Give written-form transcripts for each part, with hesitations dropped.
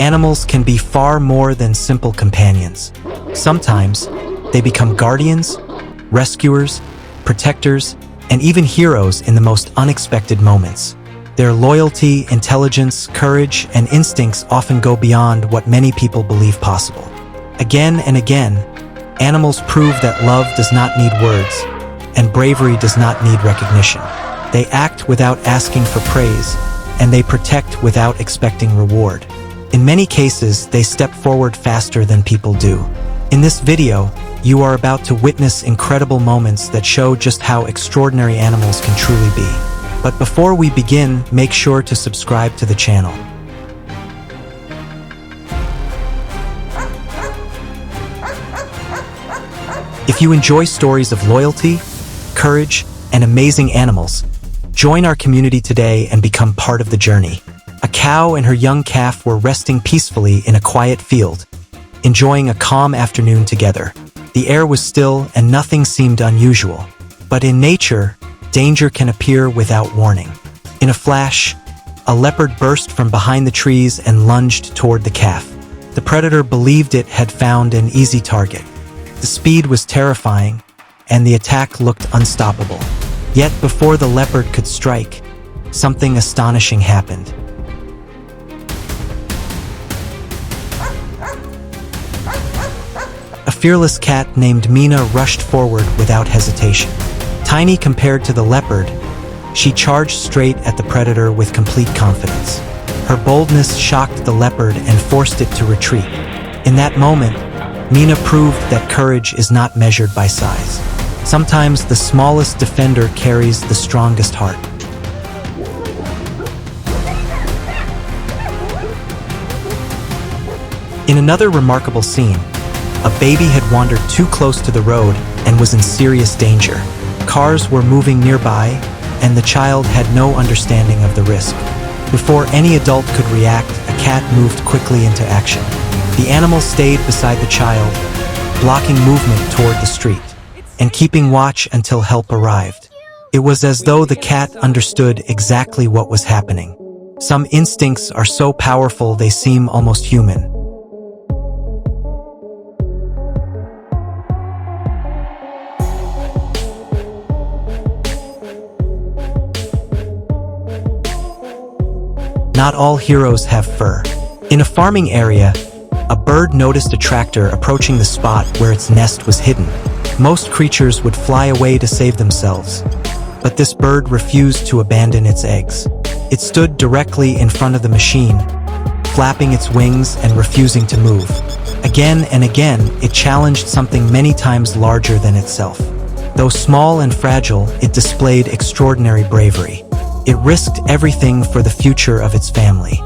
Animals can be far more than simple companions. Sometimes, they become guardians, rescuers, protectors, and even heroes in the most unexpected moments. Their loyalty, intelligence, courage, and instincts often go beyond what many people believe possible. Again and again, animals prove that love does not need words, and bravery does not need recognition. They act without asking for praise, and they protect without expecting reward. In many cases, they step forward faster than people do. In this video, you are about to witness incredible moments that show just how extraordinary animals can truly be. But before we begin, make sure to subscribe to the channel. If you enjoy stories of loyalty, courage, and amazing animals, join our community today and become part of the journey. A cow and her young calf were resting peacefully in a quiet field, enjoying a calm afternoon together. The air was still and nothing seemed unusual. But in nature, danger can appear without warning. In a flash, a leopard burst from behind the trees and lunged toward the calf. The predator believed it had found an easy target. The speed was terrifying, and the attack looked unstoppable. Yet before the leopard could strike, something astonishing happened. A fearless cat named Mina rushed forward without hesitation. Tiny compared to the leopard, she charged straight at the predator with complete confidence. Her boldness shocked the leopard and forced it to retreat. In that moment, Mina proved that courage is not measured by size. Sometimes the smallest defender carries the strongest heart. In another remarkable scene, a baby had wandered too close to the road and was in serious danger. Cars were moving nearby, and the child had no understanding of the risk. Before any adult could react, a cat moved quickly into action. The animal stayed beside the child, blocking movement toward the street, and keeping watch until help arrived. It was as though the cat understood exactly what was happening. Some instincts are so powerful they seem almost human. Not all heroes have fur. In a farming area, a bird noticed a tractor approaching the spot where its nest was hidden. Most creatures would fly away to save themselves, but this bird refused to abandon its eggs. It stood directly in front of the machine, flapping its wings and refusing to move. Again and again, it challenged something many times larger than itself. Though small and fragile, it displayed extraordinary bravery. It risked everything for the future of its family.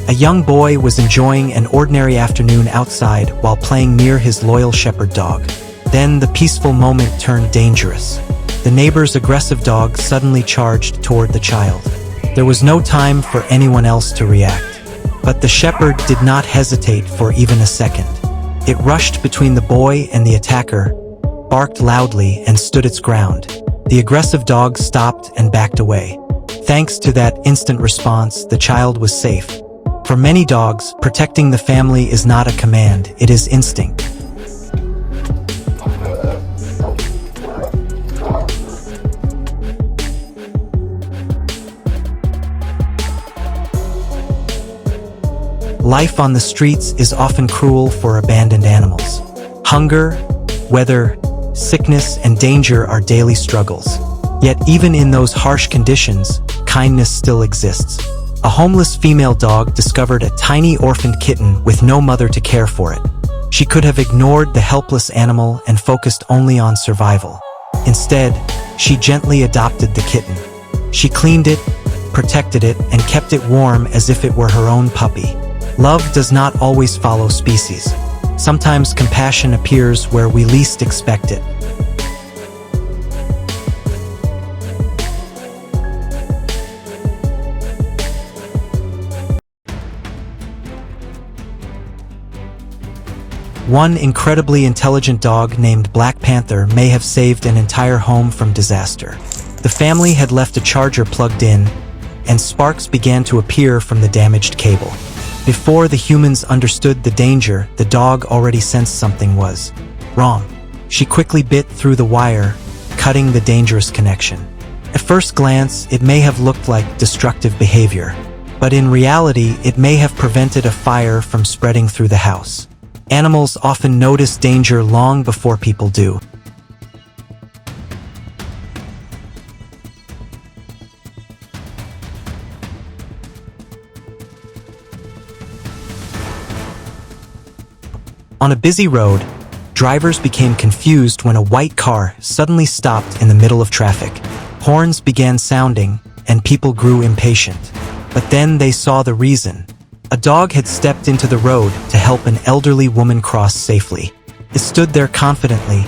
A young boy was enjoying an ordinary afternoon outside while playing near his loyal shepherd dog. Then the peaceful moment turned dangerous. The neighbor's aggressive dog suddenly charged toward the child. There was no time for anyone else to react. But the shepherd did not hesitate for even a second. It rushed between the boy and the attacker, barked loudly, and stood its ground. The aggressive dog stopped and backed away. Thanks to that instant response, the child was safe. For many dogs, protecting the family is not a command, it is instinct. Life on the streets is often cruel for abandoned animals. Hunger, weather, sickness, and danger are daily struggles. Yet even in those harsh conditions, kindness still exists. A homeless female dog discovered a tiny orphaned kitten with no mother to care for it. She could have ignored the helpless animal and focused only on survival. Instead, she gently adopted the kitten. She cleaned it, protected it, and kept it warm as if it were her own puppy. Love does not always follow species. Sometimes compassion appears where we least expect it. One incredibly intelligent dog named Black Panther may have saved an entire home from disaster. The family had left a charger plugged in, and sparks began to appear from the damaged cable. Before the humans understood the danger, the dog already sensed something was wrong. She quickly bit through the wire, cutting the dangerous connection. At first glance, it may have looked like destructive behavior, but in reality, it may have prevented a fire from spreading through the house. Animals often notice danger long before people do. On a busy road, drivers became confused when a white car suddenly stopped in the middle of traffic. Horns began sounding, and people grew impatient. But then they saw the reason. A dog had stepped into the road to help an elderly woman cross safely. It stood there confidently,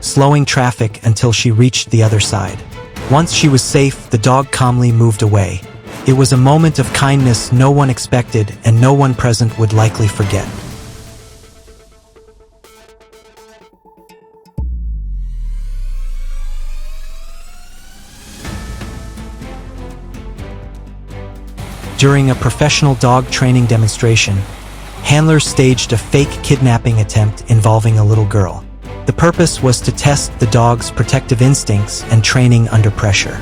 slowing traffic until she reached the other side. Once she was safe, the dog calmly moved away. It was a moment of kindness no one expected and no one present would likely forget. During a professional dog training demonstration, handlers staged a fake kidnapping attempt involving a little girl. The purpose was to test the dog's protective instincts and training under pressure.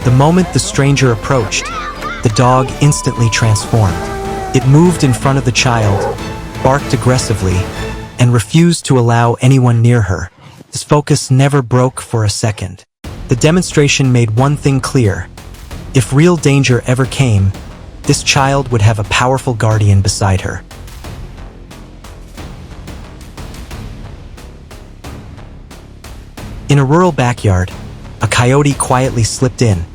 The moment the stranger approached, the dog instantly transformed. It moved in front of the child, barked aggressively, and refused to allow anyone near her. His focus never broke for a second. The demonstration made one thing clear. If real danger ever came, this child would have a powerful guardian beside her. In a rural backyard, a coyote quietly slipped in,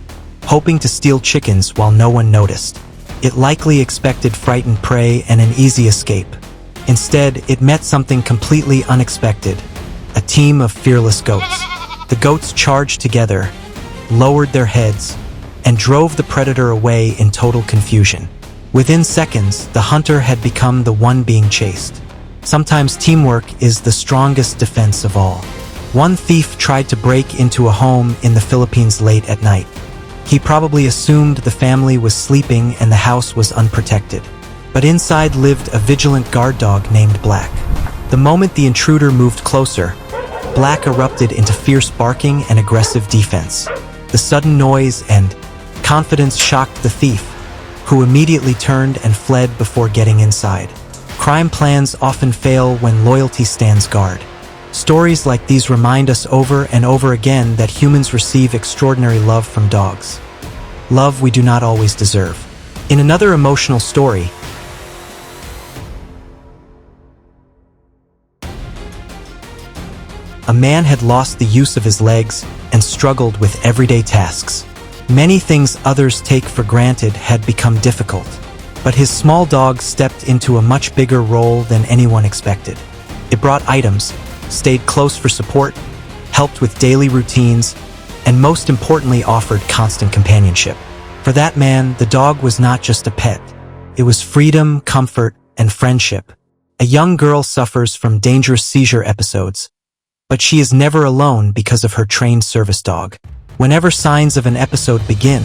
hoping to steal chickens while no one noticed. It likely expected frightened prey and an easy escape. Instead, it met something completely unexpected: a team of fearless goats. The goats charged together, lowered their heads, and drove the predator away in total confusion. Within seconds, the hunter had become the one being chased. Sometimes teamwork is the strongest defense of all. One thief tried to break into a home in the Philippines late at night. He probably assumed the family was sleeping and the house was unprotected. But inside lived a vigilant guard dog named Black. The moment the intruder moved closer, Black erupted into fierce barking and aggressive defense. The sudden noise and confidence shocked the thief, who immediately turned and fled before getting inside. Crime plans often fail when loyalty stands guard. Stories like these remind us over and over again that humans receive extraordinary love from dogs. Love we do not always deserve. In another emotional story, a man had lost the use of his legs and struggled with everyday tasks. Many things others take for granted had become difficult, but his small dog stepped into a much bigger role than anyone expected. It brought items, stayed close for support, helped with daily routines, and most importantly offered constant companionship. For that man, the dog was not just a pet. It was freedom, comfort, and friendship. A young girl suffers from dangerous seizure episodes, but she is never alone because of her trained service dog. Whenever signs of an episode begin,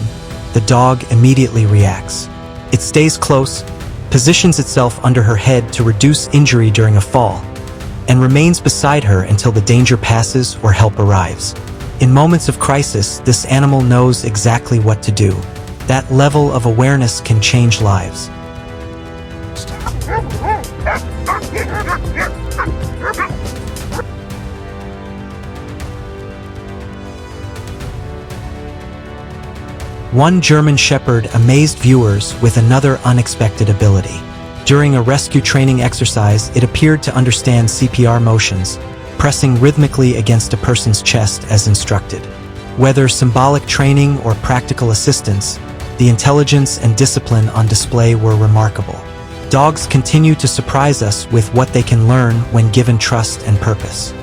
the dog immediately reacts. It stays close, positions itself under her head to reduce injury during a fall, and remains beside her until the danger passes or help arrives. In moments of crisis, this animal knows exactly what to do. That level of awareness can change lives. One German Shepherd amazed viewers with another unexpected ability. During a rescue training exercise, it appeared to understand CPR motions, pressing rhythmically against a person's chest as instructed. Whether symbolic training or practical assistance, the intelligence and discipline on display were remarkable. Dogs continue to surprise us with what they can learn when given trust and purpose.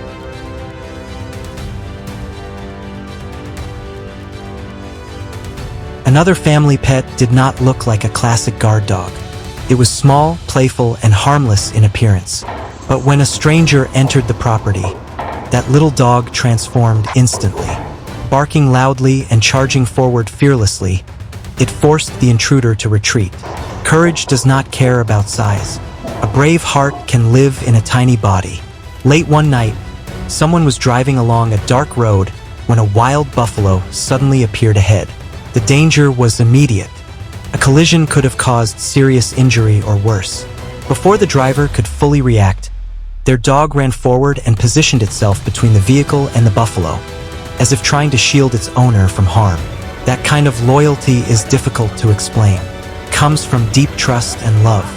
Another family pet did not look like a classic guard dog. It was small, playful, and harmless in appearance. But when a stranger entered the property, that little dog transformed instantly. Barking loudly and charging forward fearlessly, it forced the intruder to retreat. Courage does not care about size. A brave heart can live in a tiny body. Late one night, someone was driving along a dark road when a wild buffalo suddenly appeared ahead. The danger was immediate. A collision could have caused serious injury or worse. Before the driver could fully react, their dog ran forward and positioned itself between the vehicle and the buffalo, as if trying to shield its owner from harm. That kind of loyalty is difficult to explain. It comes from deep trust and love.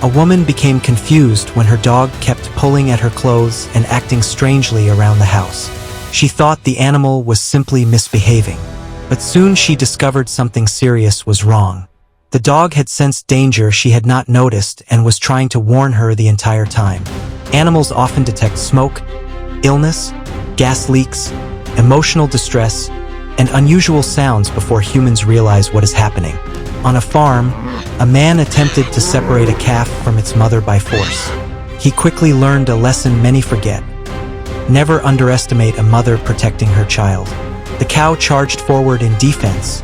A woman became confused when her dog kept pulling at her clothes and acting strangely around the house. She thought the animal was simply misbehaving, but soon she discovered something serious was wrong. The dog had sensed danger she had not noticed and was trying to warn her the entire time. Animals often detect smoke, illness, gas leaks, emotional distress, and unusual sounds before humans realize what is happening. On a farm, a man attempted to separate a calf from its mother by force. He quickly learned a lesson many forget. Never underestimate a mother protecting her child. The cow charged forward in defense,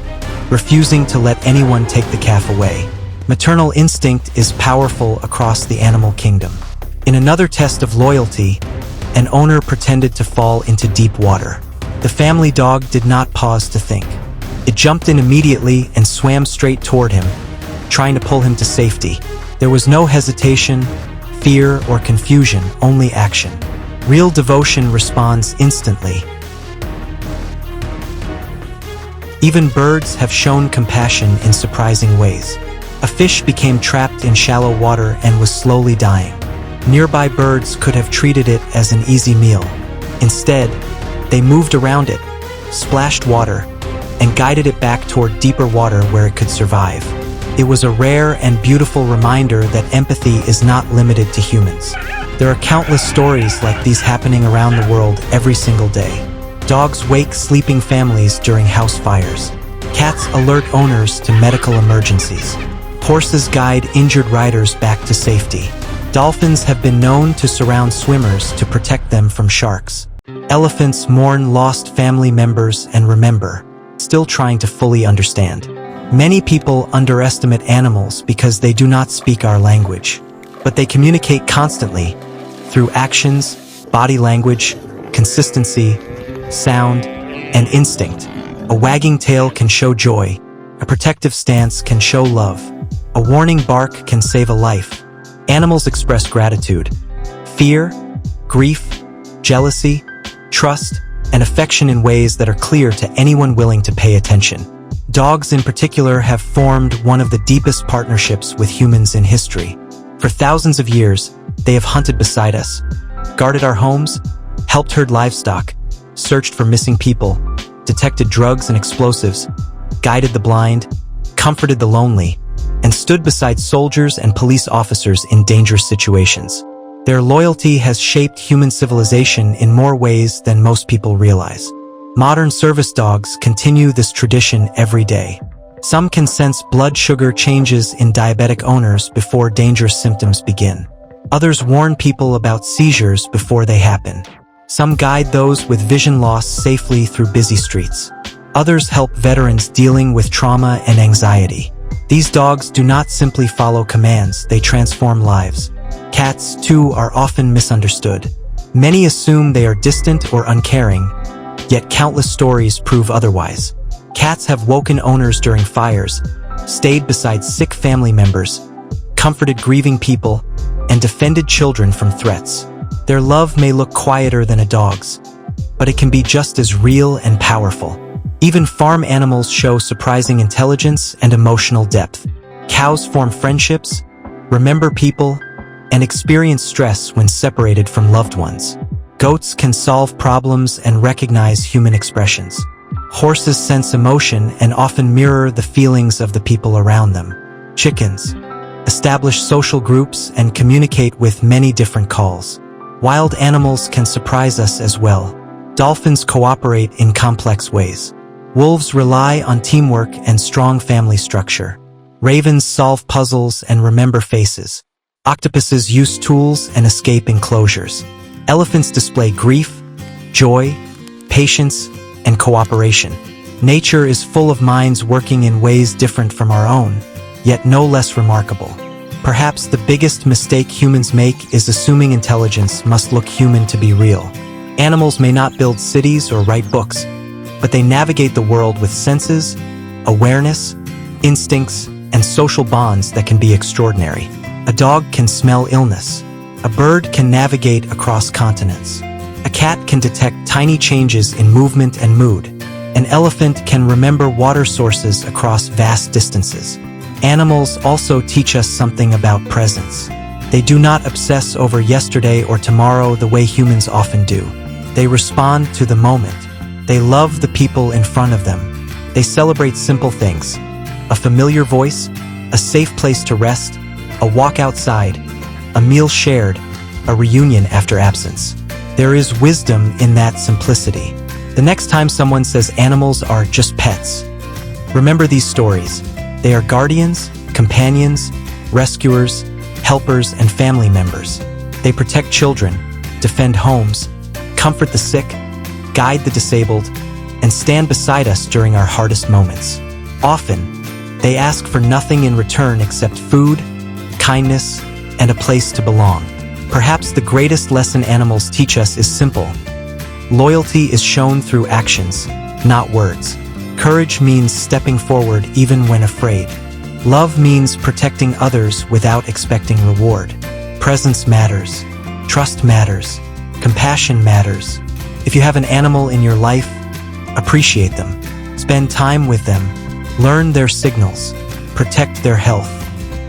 refusing to let anyone take the calf away. Maternal instinct is powerful across the animal kingdom. In another test of loyalty, an owner pretended to fall into deep water. The family dog did not pause to think. It jumped in immediately and swam straight toward him, trying to pull him to safety. There was no hesitation, fear, or confusion, only action. Real devotion responds instantly. Even birds have shown compassion in surprising ways. A fish became trapped in shallow water and was slowly dying. Nearby birds could have treated it as an easy meal. Instead, they moved around it, splashed water, and guided it back toward deeper water where it could survive. It was a rare and beautiful reminder that empathy is not limited to humans. There are countless stories like these happening around the world every single day. Dogs wake sleeping families during house fires. Cats alert owners to medical emergencies. Horses guide injured riders back to safety. Dolphins have been known to surround swimmers to protect them from sharks. Elephants mourn lost family members and remember, still trying to fully understand. Many people underestimate animals because they do not speak our language, but they communicate constantly through actions, body language, consistency, sound, and instinct. A wagging tail can show joy. A protective stance can show love. A warning bark can save a life. Animals express gratitude, fear, grief, jealousy, trust, and affection in ways that are clear to anyone willing to pay attention. Dogs in particular have formed one of the deepest partnerships with humans in history. For thousands of years, they have hunted beside us, guarded our homes, helped herd livestock, searched for missing people, detected drugs and explosives, guided the blind, comforted the lonely, and stood beside soldiers and police officers in dangerous situations. Their loyalty has shaped human civilization in more ways than most people realize. Modern service dogs continue this tradition every day. Some can sense blood sugar changes in diabetic owners before dangerous symptoms begin. Others warn people about seizures before they happen. Some guide those with vision loss safely through busy streets. Others help veterans dealing with trauma and anxiety. These dogs do not simply follow commands, they transform lives. Cats, too, are often misunderstood. Many assume they are distant or uncaring, yet countless stories prove otherwise. Cats have woken owners during fires, stayed beside sick family members, comforted grieving people, and defended children from threats. Their love may look quieter than a dog's, but it can be just as real and powerful. Even farm animals show surprising intelligence and emotional depth. Cows form friendships, remember people, and experience stress when separated from loved ones. Goats can solve problems and recognize human expressions. Horses sense emotion and often mirror the feelings of the people around them. Chickens establish social groups and communicate with many different calls. Wild animals can surprise us as well. Dolphins cooperate in complex ways. Wolves rely on teamwork and strong family structure. Ravens solve puzzles and remember faces. Octopuses use tools and escape enclosures. Elephants display grief, joy, patience, and cooperation. Nature is full of minds working in ways different from our own, yet no less remarkable. Perhaps the biggest mistake humans make is assuming intelligence must look human to be real. Animals may not build cities or write books, but they navigate the world with senses, awareness, instincts, and social bonds that can be extraordinary. A dog can smell illness. A bird can navigate across continents. A cat can detect tiny changes in movement and mood. An elephant can remember water sources across vast distances. Animals also teach us something about presence. They do not obsess over yesterday or tomorrow the way humans often do. They respond to the moment. They love the people in front of them. They celebrate simple things: a familiar voice, a safe place to rest, a walk outside, a meal shared, a reunion after absence. There is wisdom in that simplicity. The next time someone says animals are just pets, remember these stories. They are guardians, companions, rescuers, helpers, and family members. They protect children, defend homes, comfort the sick, guide the disabled, and stand beside us during our hardest moments. Often, they ask for nothing in return except food, kindness, and a place to belong. Perhaps the greatest lesson animals teach us is simple. Loyalty is shown through actions, not words. Courage means stepping forward even when afraid. Love means protecting others without expecting reward. Presence matters. Trust matters. Compassion matters. If you have an animal in your life, appreciate them. Spend time with them. Learn their signals. Protect their health.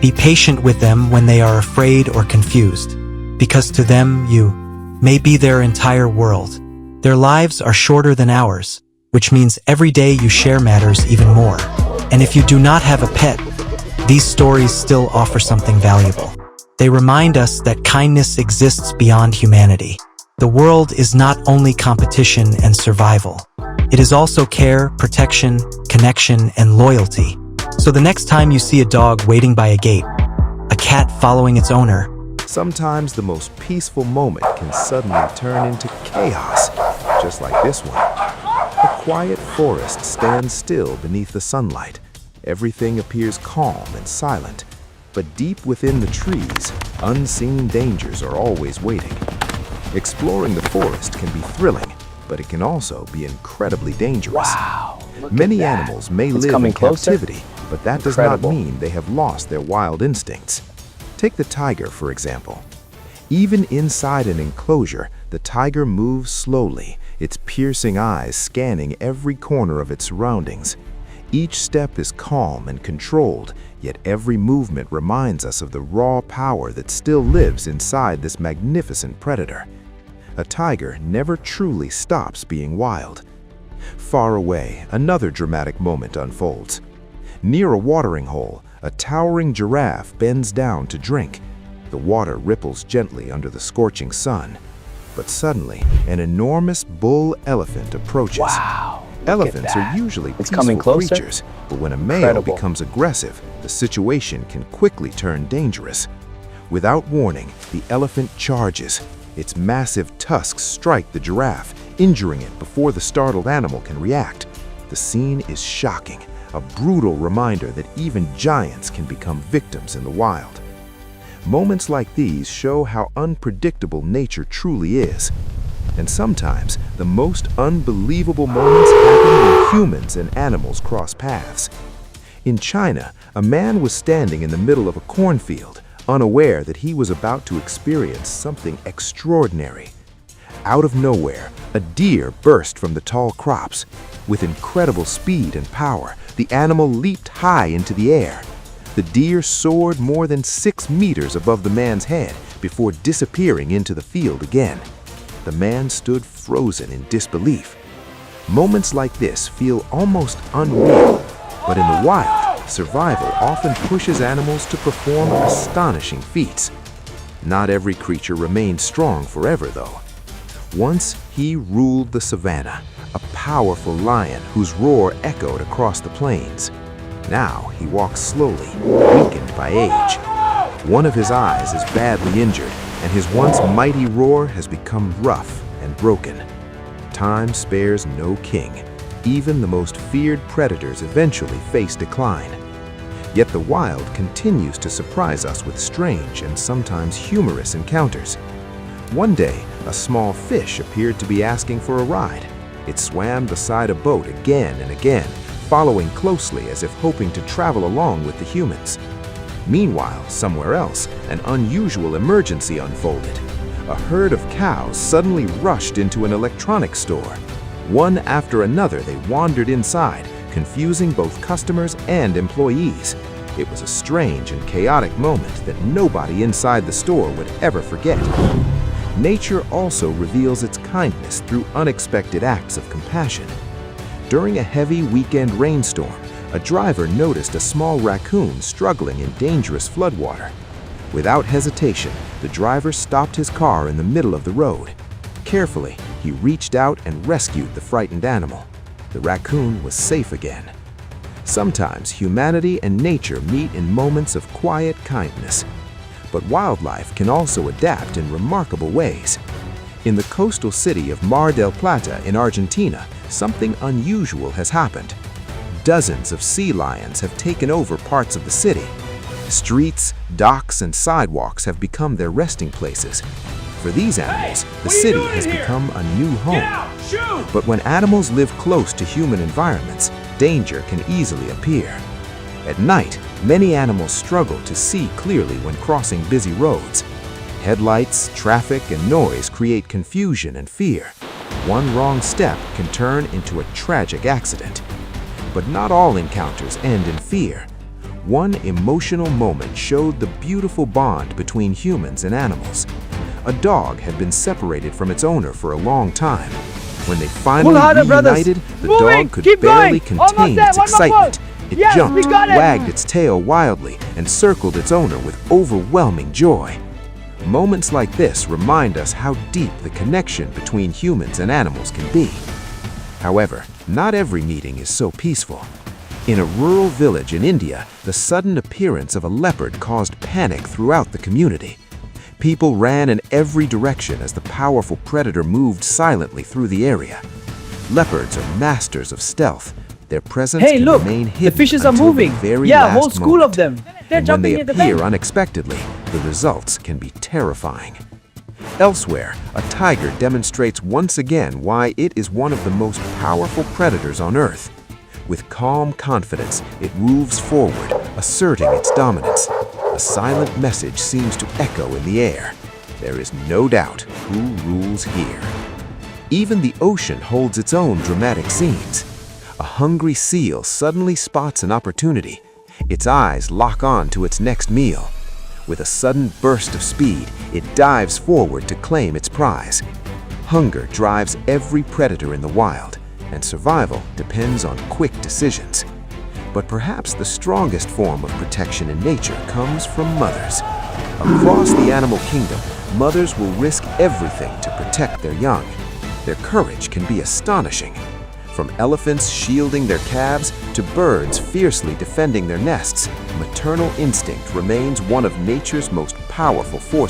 Be patient with them when they are afraid or confused, because to them you may be their entire world. Their lives are shorter than ours, which means every day you share matters even more. And if you do not have a pet, these stories still offer something valuable. They remind us that kindness exists beyond humanity. The world is not only competition and survival. It is also care, protection, connection, and loyalty. So the next time you see a dog waiting by a gate, a cat following its owner, sometimes the most peaceful moment can suddenly turn into chaos, just like this one. A quiet forest stands still beneath the sunlight. Everything appears calm and silent, but deep within the trees, unseen dangers are always waiting. Exploring the forest can be thrilling, but it can also be incredibly dangerous. Wow! Many animals may live in captivity, but that does not mean they have lost their wild instincts. Take the tiger, for example. Even inside an enclosure, the tiger moves slowly, its piercing eyes scanning every corner of its surroundings. Each step is calm and controlled, yet every movement reminds us of the raw power that still lives inside this magnificent predator. A tiger never truly stops being wild. Far away, another dramatic moment unfolds. Near a watering hole, a towering giraffe bends down to drink. The water ripples gently under the scorching sun. But suddenly, an enormous bull elephant approaches. Wow! Elephants are usually peaceful creatures, but when a male becomes aggressive, the situation can quickly turn dangerous. Without warning, the elephant charges. Its massive tusks strike the giraffe, injuring it before the startled animal can react. The scene is shocking, a brutal reminder that even giants can become victims in the wild. Moments like these show how unpredictable nature truly is. And sometimes, the most unbelievable moments happen when humans and animals cross paths. In China, a man was standing in the middle of a cornfield, unaware that he was about to experience something extraordinary. Out of nowhere, a deer burst from the tall crops. With incredible speed and power, the animal leaped high into the air. The deer soared more than 6 meters above the man's head before disappearing into the field again. The man stood frozen in disbelief. Moments like this feel almost unreal, but in the wild, survival often pushes animals to perform astonishing feats. Not every creature remains strong forever, though. Once he ruled the savannah, a powerful lion whose roar echoed across the plains. Now he walks slowly, weakened by age. One of his eyes is badly injured, and his once mighty roar has become rough and broken. Time spares no king. Even the most feared predators eventually face decline. Yet the wild continues to surprise us with strange and sometimes humorous encounters. One day, a small fish appeared to be asking for a ride. It swam beside a boat again and again, following closely as if hoping to travel along with the humans. Meanwhile, somewhere else, an unusual emergency unfolded. A herd of cows suddenly rushed into an electronics store. One after another, they wandered inside, confusing both customers and employees. It was a strange and chaotic moment that nobody inside the store would ever forget. Nature also reveals its kindness through unexpected acts of compassion. During a heavy weekend rainstorm, a driver noticed a small raccoon struggling in dangerous floodwater. Without hesitation, the driver stopped his car in the middle of the road. Carefully, he reached out and rescued the frightened animal. The raccoon was safe again. Sometimes humanity and nature meet in moments of quiet kindness. But wildlife can also adapt in remarkable ways. In the coastal city of Mar del Plata in Argentina, something unusual has happened. Dozens of sea lions have taken over parts of the city. Streets, docks, and sidewalks have become their resting places. For these animals, the city has become a new home. But when animals live close to human environments, danger can easily appear. At night, many animals struggle to see clearly when crossing busy roads. Headlights, traffic, and noise create confusion and fear. One wrong step can turn into a tragic accident. But not all encounters end in fear. One emotional moment showed the beautiful bond between humans and animals. A dog had been separated from its owner for a long time. When they finally reunited, the dog could barely contain its excitement. It jumped, wagged its tail wildly, and circled its owner with overwhelming joy. Moments like this remind us how deep the connection between humans and animals can be. However, not every meeting is so peaceful. In a rural village in India, the sudden appearance of a leopard caused panic throughout the community. People ran in every direction as the powerful predator moved silently through the area. Leopards are masters of stealth. Their presence can remain hidden the fishes are until moving. the very Yeah, last whole school moment. of them. They're And when they jumping at the appear bank. unexpectedly, the results can be terrifying. Elsewhere, a tiger demonstrates once again why it is one of the most powerful predators on Earth. With calm confidence, it moves forward, asserting its dominance. A silent message seems to echo in the air. There is no doubt who rules here. Even the ocean holds its own dramatic scenes. A hungry seal suddenly spots an opportunity. Its eyes lock on to its next meal. With a sudden burst of speed, it dives forward to claim its prize. Hunger drives every predator in the wild, and survival depends on quick decisions. But perhaps the strongest form of protection in nature comes from mothers. Across the animal kingdom, mothers will risk everything to protect their young. Their courage can be astonishing. From elephants shielding their calves to birds fiercely defending their nests, maternal instinct remains one of nature's most powerful forces.